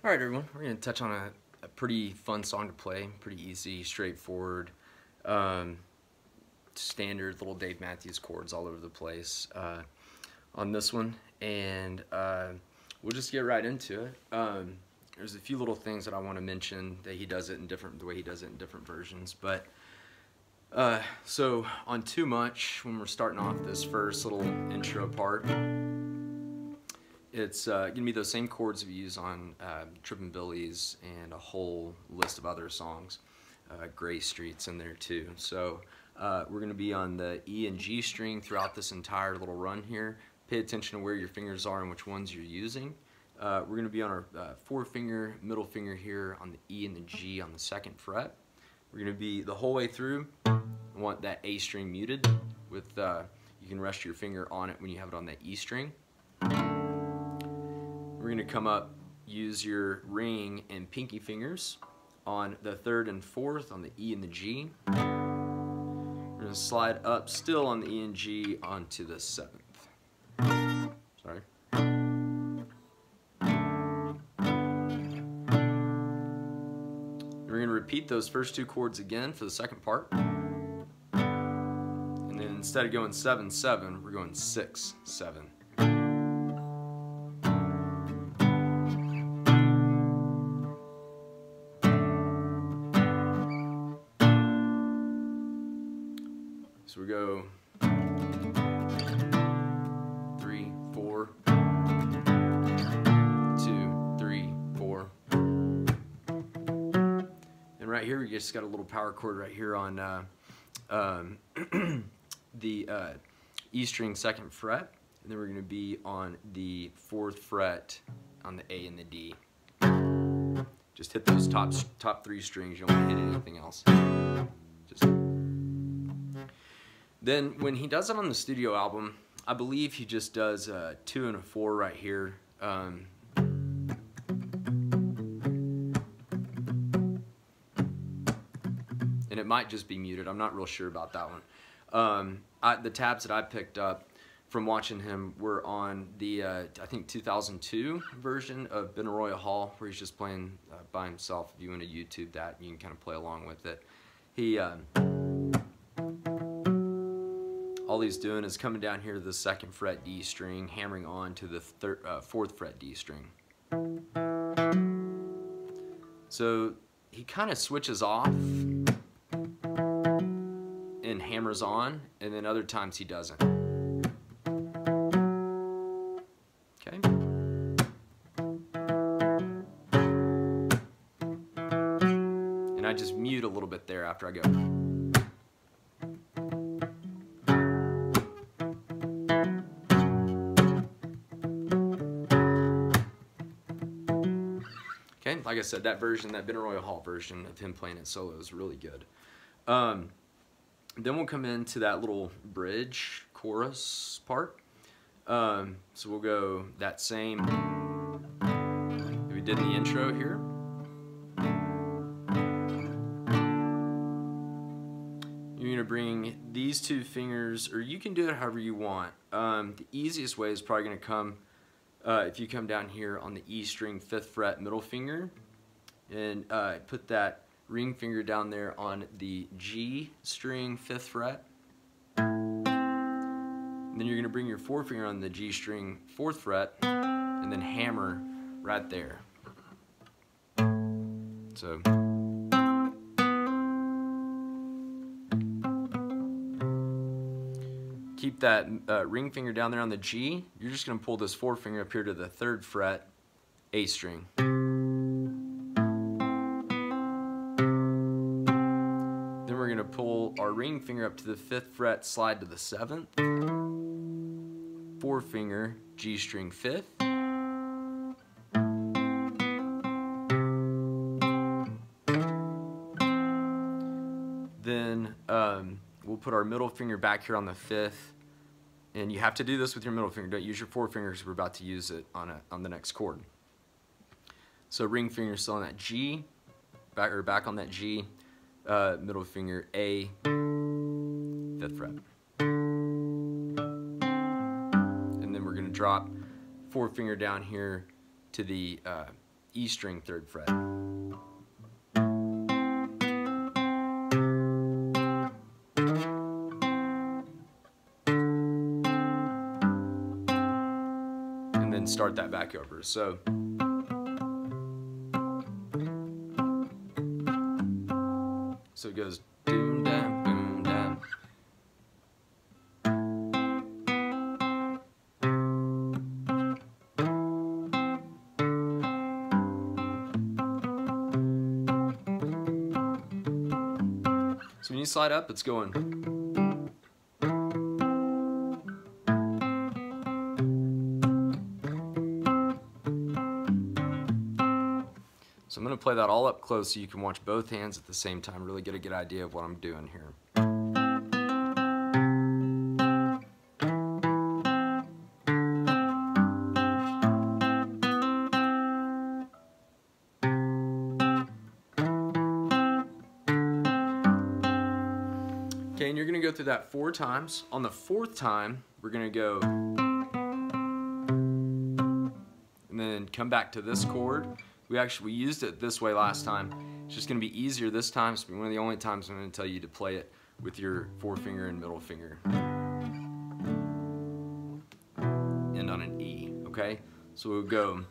All right, everyone, we're going to touch on a pretty fun song to play, pretty easy, straightforward, standard little Dave Matthews chords all over the place on this one, and we'll just get right into it. There's a few little things that I want to mention that he does it in the way he does it in different versions, but so on Too Much, when we're starting off this first little intro part, it's going to be those same chords we use on Trippin' Billy's and a whole list of other songs. Gray Street's in there too. So we're going to be on the E and G string throughout this entire little run here. Pay attention to where your fingers are and which ones you're using. We're going to be on our forefinger, middle finger here on the E and the G on the 2nd fret. We're going to be the whole way through. I want that A string muted with, you can rest your finger on it when you have it on that E string. We're going to come up, use your ring and pinky fingers on the 3rd and 4th on the E and the G. We're going to slide up still on the E and G onto the 7th. Sorry. We're going to repeat those first two chords again for the second part. And then instead of going 7-7, we're going 6-7. So we go 3, 4, 2, 3, 4. And right here we just got a little power chord right here on the E string 2nd fret, and then we're going to be on the 4th fret on the A and the D. Just hit those top 3 strings. You don't want to hit anything else. Just. Then when he does it on the studio album, I believe he just does a 2 and a 4 right here. And it might just be muted. I'm not real sure about that one. The tabs that I picked up from watching him were on the, I think, 2002 version of Benaroya Hall, where he's just playing by himself. If you want to YouTube that, you can kind of play along with it. All he's doing is coming down here to the 2nd fret D string, hammering on to the 4th fret D string. So he kind of switches off and hammers on, and then other times he doesn't. Okay. And I just mute a little bit there after I go. Okay, like I said, that version, that Benaroya Hall version of him playing it solo is really good. Then we'll come into that little bridge chorus part. So we'll go that same that we did in the intro here. You're going to bring these 2 fingers, or you can do it however you want. The easiest way is probably going to come if you come down here on the E string 5th fret middle finger and put that ring finger down there on the G string 5th fret. And then you're going to bring your forefinger on the G string 4th fret and then hammer right there. So keep that ring finger down there on the G. You're just going to pull this forefinger up here to the 3rd fret A string. Then we're going to pull our ring finger up to the 5th fret, slide to the 7th. Forefinger, G string 5th. Then we'll put our middle finger back here on the 5th. And you have to do this with your middle finger. Don't use your forefinger because we're about to use it on the next chord. So ring finger still on that G, back on that G, middle finger A, 5th fret. And then we're going to drop forefinger down here to the E string 3rd fret. And then start that back over. So it goes doom dam boom dam. So when you slide up, it's going. So I'm going to play that all up close so you can watch both hands at the same time, really get a good idea of what I'm doing here. Okay, and you're going to go through that 4 times. On the 4th time, we're going to go and then come back to this chord. We used it this way last time. It's just going to be easier this time. It's one of the only times I'm going to tell you to play it with your forefinger and middle finger. End on an E, okay? So we'll go.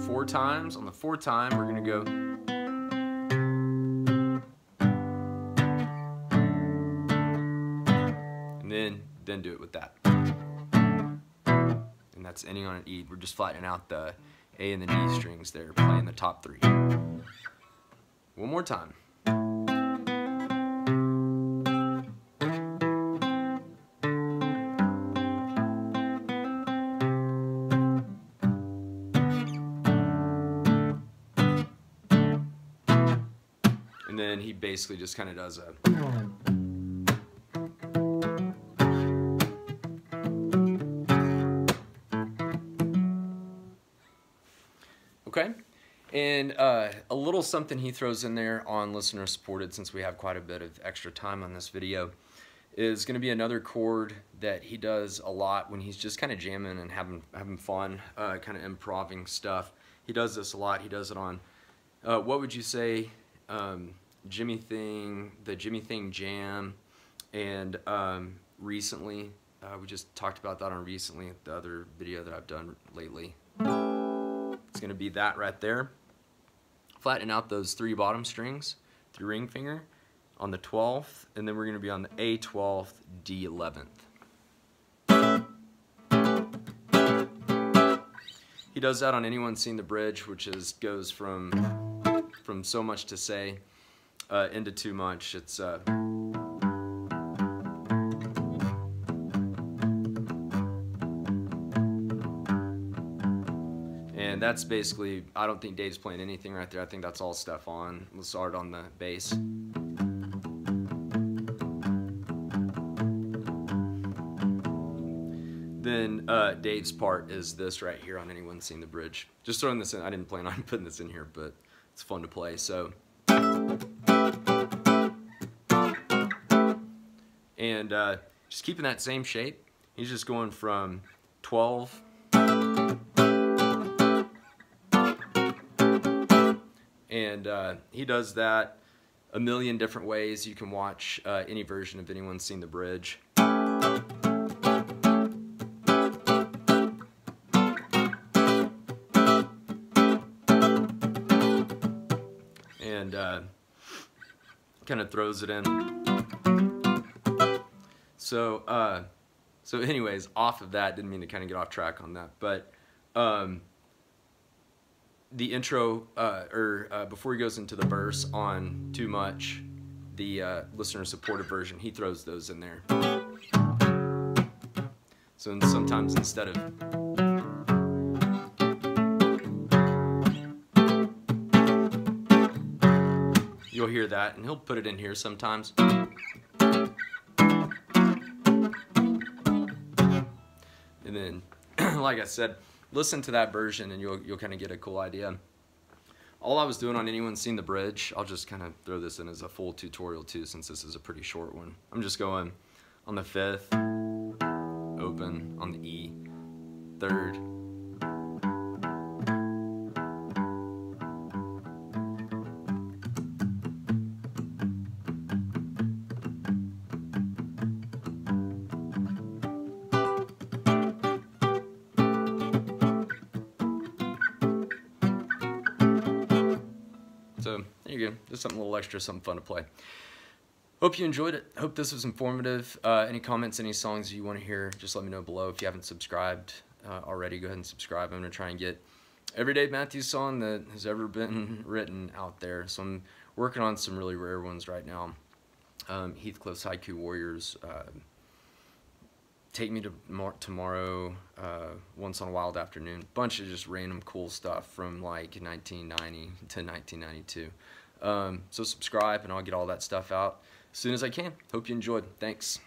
Four times. On the 4th time, we're going to go. And then do it with that. And that's ending on an E. We're just flattening out the A and the D strings there, playing the top 3. One more time. And then he basically just kind of does a. Okay, and a little something he throws in there on listener supported, since we have quite a bit of extra time on this video, is going to be another chord that he does a lot when he's just kind of jamming and having fun, kind of improvising stuff. He does this a lot. He does it on, what would you say, Jimmy Thing, the Jimmy Thing Jam, and recently, we just talked about that on recently, the other video that I've done lately. It's going to be that right there. Flatten out those 3 bottom strings, 3 ring finger on the 12th, and then we're going to be on the A 12th, D 11th. He does that on Anyone Seen the Bridge, which goes from So Much to Say into Too Much. It's and that's basically, I don't think Dave's playing anything right there. I think that's all Stefan Lessard on the bass. Then Dave's part is this right here on Anyone Seen the Bridge. Just throwing this in. I didn't plan on putting this in here, but it's fun to play. So, and just keeping that same shape. He's just going from 12. And he does that a million different ways. You can watch any version of Anyone Seen the Bridge. And kind of throws it in. So anyways, off of that, didn't mean to kind of get off track on that, but the intro, before he goes into the verse on Too Much, the listener supported version, he throws those in there. So sometimes instead of you'll hear that, and he'll put it in here sometimes. And then, like I said, listen to that version and you'll kind of get a cool idea. All I was doing on Anyone Seen the Bridge, I'll just kind of throw this in as a full tutorial too, since this is a pretty short one. I'm just going on the 5th. open on the E, third. So there you go, just something a little extra, something fun to play. Hope you enjoyed it. Hope this was informative. Any comments, any songs you want to hear, just let me know below. If you haven't subscribed already, go ahead and subscribe. I'm going to try and get every Dave Matthews song that has ever been written out there. So I'm working on some really rare ones right now. Heathcliff's Haiku Warriors, Take Me to Tomorrow, Once on a Wild Afternoon. Bunch of just random cool stuff from like 1990 to 1992. So subscribe and I'll get all that stuff out as soon as I can. Hope you enjoyed. Thanks.